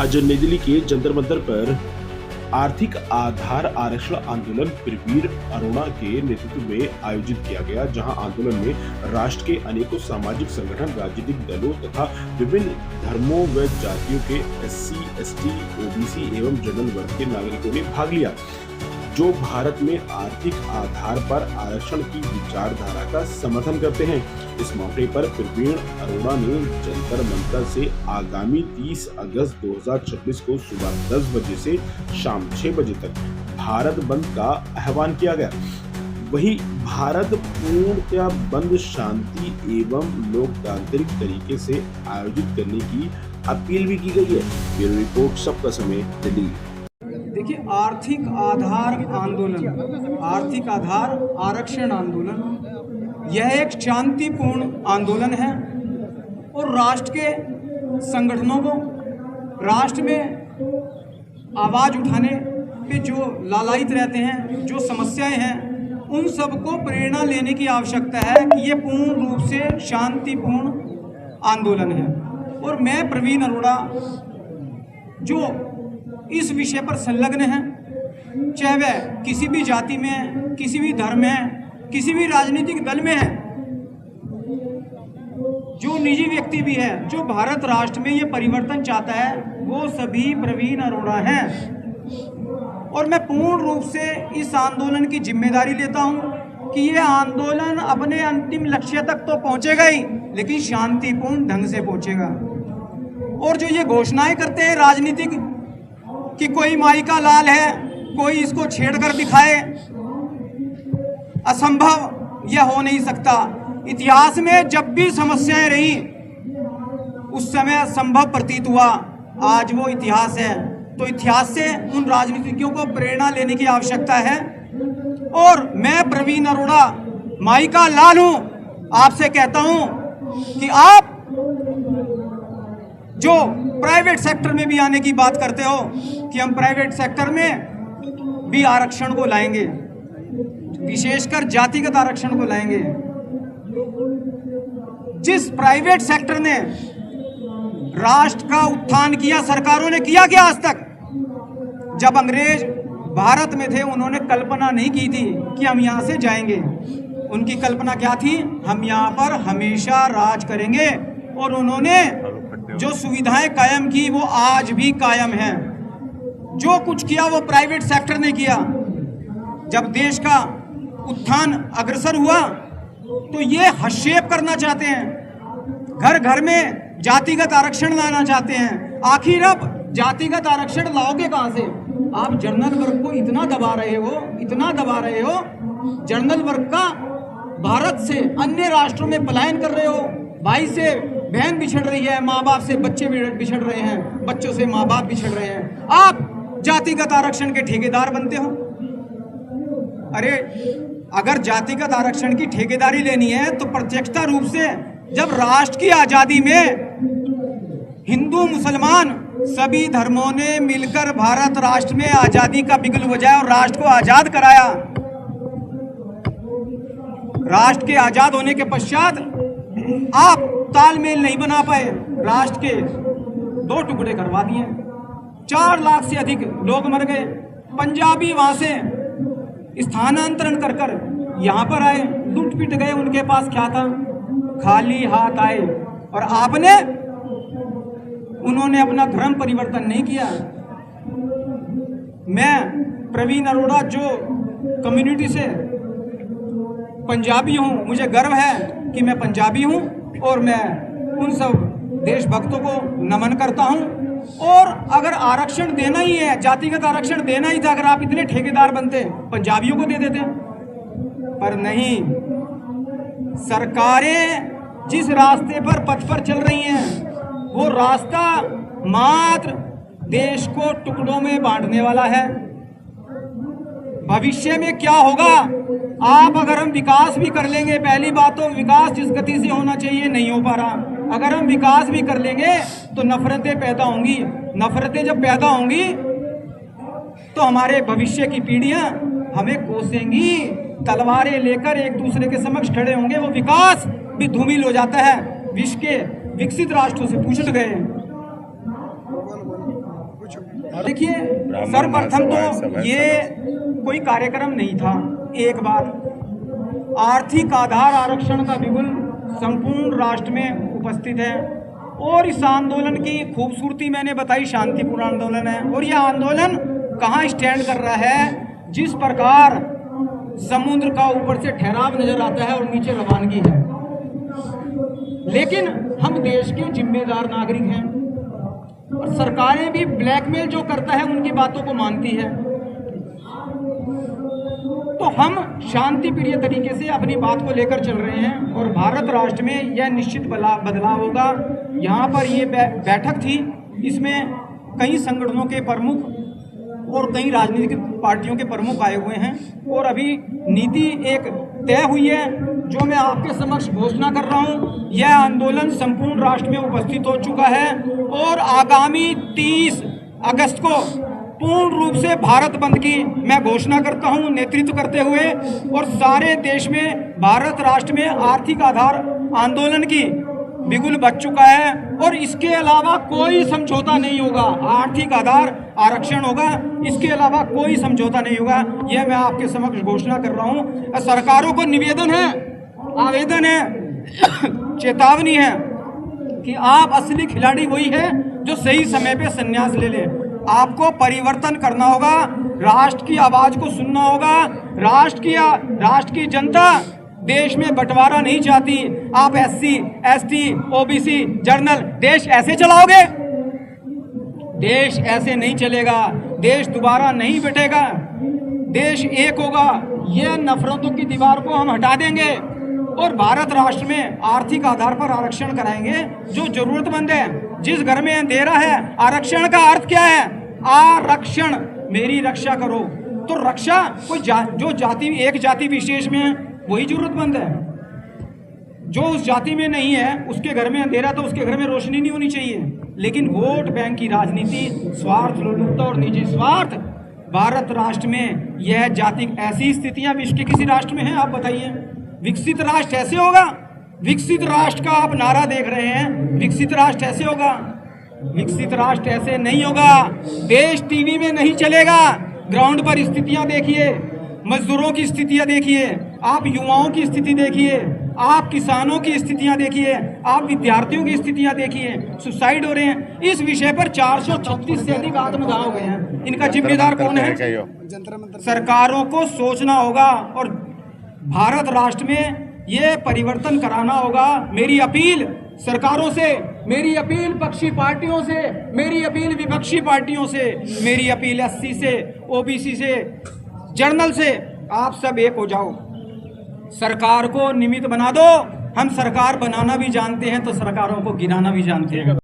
आज नई दिल्ली के जंतर मंतर पर आर्थिक आधार आरक्षण आंदोलन प्रवीण अरोड़ा के नेतृत्व में आयोजित किया गया, जहां आंदोलन में राष्ट्र के अनेकों सामाजिक संगठन, राजनीतिक दलों तथा विभिन्न धर्मों व जातियों के एससी, एसटी, ओबीसी एवं जनरल वर्ग के नागरिकों ने भाग लिया, जो भारत में आर्थिक आधार पर आरक्षण की विचारधारा का समर्थन करते हैं। इस मौके पर प्रवीण अरोड़ा ने जंतर मंतर से आगामी 30 अगस्त 2026 को सुबह 10 बजे से शाम 6 बजे तक भारत बंद का आह्वान किया गया। वहीं भारत पूर्णतया बंद शांति एवं लोकतांत्रिक तरीके से आयोजित करने की अपील भी की गई है। ब्यूरो रिपोर्ट, सबका समय, दिल्ली। देखिए, आर्थिक आधार आंदोलन, आर्थिक आधार आरक्षण आंदोलन, यह एक शांतिपूर्ण आंदोलन है और राष्ट्र के संगठनों को राष्ट्र में आवाज़ उठाने पे जो लालायित रहते हैं, जो समस्याएं हैं, उन सबको प्रेरणा लेने की आवश्यकता है कि ये पूर्ण रूप से शांतिपूर्ण आंदोलन है। और मैं प्रवीण अरोड़ा, जो इस विषय पर संलग्न है, चाहे वह किसी भी जाति में है, किसी भी धर्म में है, किसी भी राजनीतिक दल में है, जो निजी व्यक्ति भी है, जो भारत राष्ट्र में ये परिवर्तन चाहता है, वो सभी प्रवीण अरोड़ा हैं। और मैं पूर्ण रूप से इस आंदोलन की जिम्मेदारी लेता हूं कि ये आंदोलन अपने अंतिम लक्ष्य तक तो पहुंचेगा ही, लेकिन शांतिपूर्ण ढंग से पहुंचेगा। और जो ये घोषणाएं करते हैं राजनीतिक कि कोई माई का लाल है, कोई इसको छेड़ कर दिखाए, असंभव, यह हो नहीं सकता। इतिहास में जब भी समस्याएं रही उस समय संभव प्रतीत हुआ, आज वो इतिहास है। तो इतिहास से उन राजनीतिज्ञों को प्रेरणा लेने की आवश्यकता है। और मैं प्रवीण अरोड़ा माई का लाल हूं, आपसे कहता हूं कि आप जो प्राइवेट सेक्टर में भी आने की बात करते हो कि हम प्राइवेट सेक्टर में भी आरक्षण को लाएंगे, विशेषकर जातिगत आरक्षण को लाएंगे। जिस प्राइवेट सेक्टर ने राष्ट्र का उत्थान किया, सरकारों ने किया क्या आज तक? जब अंग्रेज भारत में थे, उन्होंने कल्पना नहीं की थी कि हम यहां से जाएंगे। उनकी कल्पना क्या थी? हम यहां पर हमेशा राज करेंगे। और उन्होंने जो सुविधाएं कायम की वो आज भी कायम हैं। जो कुछ किया वो प्राइवेट सेक्टर ने किया। जब देश का उत्थान अग्रसर हुआ तो ये हस्तक्षेप करना चाहते हैं, घर घर में जातिगत आरक्षण लाना चाहते हैं। आखिर अब जातिगत आरक्षण लाओगे कहां से? आप जनरल वर्ग को इतना दबा रहे हो, इतना दबा रहे हो, जनरल वर्ग का भारत से अन्य राष्ट्रों में पलायन कर रहे हो। भाई से बहन बिछड़ रही है, माँ बाप से बच्चे बिछड़ रहे हैं, बच्चों से माँ बाप बिछड़ रहे हैं। आप जातिगत आरक्षण के ठेकेदार बनते हो। अरे, अगर जातिगत आरक्षण की ठेकेदारी लेनी है तो प्रत्यक्षता रूप से जब राष्ट्र की आजादी में हिंदू मुसलमान सभी धर्मों ने मिलकर भारत राष्ट्र में आजादी का बिगुल बजाया और राष्ट्र को आजाद कराया। राष्ट्र के आजाद होने के पश्चात आप तालमेल नहीं बना पाए, राष्ट्र के 2 टुकड़े करवा दिए, 4 लाख से अधिक लोग मर गए। पंजाबी वहां से स्थानांतरण कर कर यहाँ पर आए, लूट पिट गए। उनके पास क्या था? खाली हाथ आए। और आपने, उन्होंने अपना धर्म परिवर्तन नहीं किया। मैं प्रवीण अरोड़ा, जो कम्युनिटी से पंजाबी हूँ, मुझे गर्व है कि मैं पंजाबी हूँ और मैं उन सब देशभक्तों को नमन करता हूँ। और अगर आरक्षण देना ही है, जातिगत आरक्षण देना ही था, अगर आप इतने ठेकेदार बनते, पंजाबियों को दे देते। पर नहीं, सरकारें जिस रास्ते पर पथ पर चल रही हैं वो रास्ता मात्र देश को टुकड़ों में बांटने वाला है। भविष्य में क्या होगा? आप, अगर हम विकास भी कर लेंगे, पहली बात तो विकास जिस गति से होना चाहिए नहीं हो पा रहा। अगर हम विकास भी कर लेंगे तो नफरतें पैदा होंगी। नफरतें जब पैदा होंगी तो हमारे भविष्य की पीढ़ियां हमें कोसेंगी, तलवारें लेकर एक दूसरे के समक्ष खड़े होंगे। वो विकास भी धूमिल हो जाता है। विश्व के विकसित राष्ट्रों से पूछ गए। देखिए, सर्वप्रथम तो ये कोई कार्यक्रम नहीं था। एक बात, आर्थिक आधार आरक्षण का बिगुल संपूर्ण राष्ट्र में उपस्थित है और इस आंदोलन की खूबसूरती मैंने बताई, शांतिपूर्ण आंदोलन है। और यह आंदोलन कहाँ स्टैंड कर रहा है? जिस प्रकार समुद्र का ऊपर से ठहराव नजर आता है और नीचे रवानगी है, लेकिन हम देश के जिम्मेदार नागरिक हैं और सरकारें भी ब्लैकमेल जो करता है उनकी बातों को मानती है। तो हम शांति प्रिय तरीके से अपनी बात को लेकर चल रहे हैं और भारत राष्ट्र में यह निश्चित बदलाव होगा। यहाँ पर ये बैठक थी, इसमें कई संगठनों के प्रमुख और कई राजनीतिक पार्टियों के प्रमुख आए हुए हैं और अभी नीति एक तय हुई है जो मैं आपके समक्ष घोषणा कर रहा हूं। यह आंदोलन संपूर्ण राष्ट्र में उपस्थित हो चुका है और आगामी 30 अगस्त को पूर्ण रूप से भारत बंद की मैं घोषणा करता हूं नेतृत्व करते हुए, और सारे देश में भारत राष्ट्र में आर्थिक आधार आंदोलन की बिगुल बज चुका है और इसके अलावा कोई समझौता नहीं होगा। आर्थिक आधार आरक्षण होगा, इसके अलावा कोई समझौता नहीं होगा। यह मैं आपके समक्ष घोषणा कर रहा हूं। सरकारों को निवेदन है, आवेदन है, चेतावनी है कि आप असली खिलाड़ी वही है जो सही समय पे संन्यास ले ले। आपको परिवर्तन करना होगा, राष्ट्र की आवाज को सुनना होगा। राष्ट्र की जनता देश में बंटवारा नहीं चाहती। आप SC, ST, OBC, जर्नल देश ऐसे चलाओगे? देश ऐसे नहीं चलेगा। देश दोबारा नहीं बैठेगा, देश एक होगा। यह नफरतों की दीवार को हम हटा देंगे और भारत राष्ट्र में आर्थिक आधार पर आरक्षण कराएंगे। जो जरूरतमंद है, जिस घर में अंधेरा है, आरक्षण का अर्थ क्या है? आरक्षण, मेरी रक्षा करो। तो रक्षा कोई जो जाति एक जाति विशेष में है वही जरूरतमंद है। जो उस जाति में नहीं है उसके घर में अंधेरा, तो उसके घर में रोशनी नहीं होनी चाहिए। लेकिन वोट बैंक की राजनीति, स्वार्थ, लोलुपता और निजी स्वार्थ भारत राष्ट्र में, यह जाति, ऐसी स्थितियां विश्व के किसी राष्ट्र में हैं? आप बताइए। विकसित राष्ट्र ऐसे होगा? विकसित राष्ट्र का आप नारा देख रहे हैं, विकसित राष्ट्र ऐसे होगा? विकसित राष्ट्र ऐसे नहीं होगा। देश टीवी में नहीं चलेगा। ग्राउंड पर स्थितियां देखिए, मजदूरों की स्थितियां देखिए, आप युवाओं की स्थिति देखिए, आप किसानों की स्थितियां देखिए, आप विद्यार्थियों की स्थितियां देखिए। सुसाइड हो रहे हैं। इस विषय पर 436 से अधिक आत्मदाह हो गए हैं। इनका जिम्मेदार कौन है? सरकारों को सोचना होगा और भारत राष्ट्र में ये परिवर्तन कराना होगा। मेरी अपील सरकारों से, मेरी अपील पक्षी पार्टियों से, मेरी अपील विपक्षी पार्टियों से, मेरी अपील SC से, OBC से, जर्नल से, आप सब एक हो जाओ। सरकार को निमित्त बना दो। हम सरकार बनाना भी जानते हैं तो सरकारों को गिराना भी जानते हैं।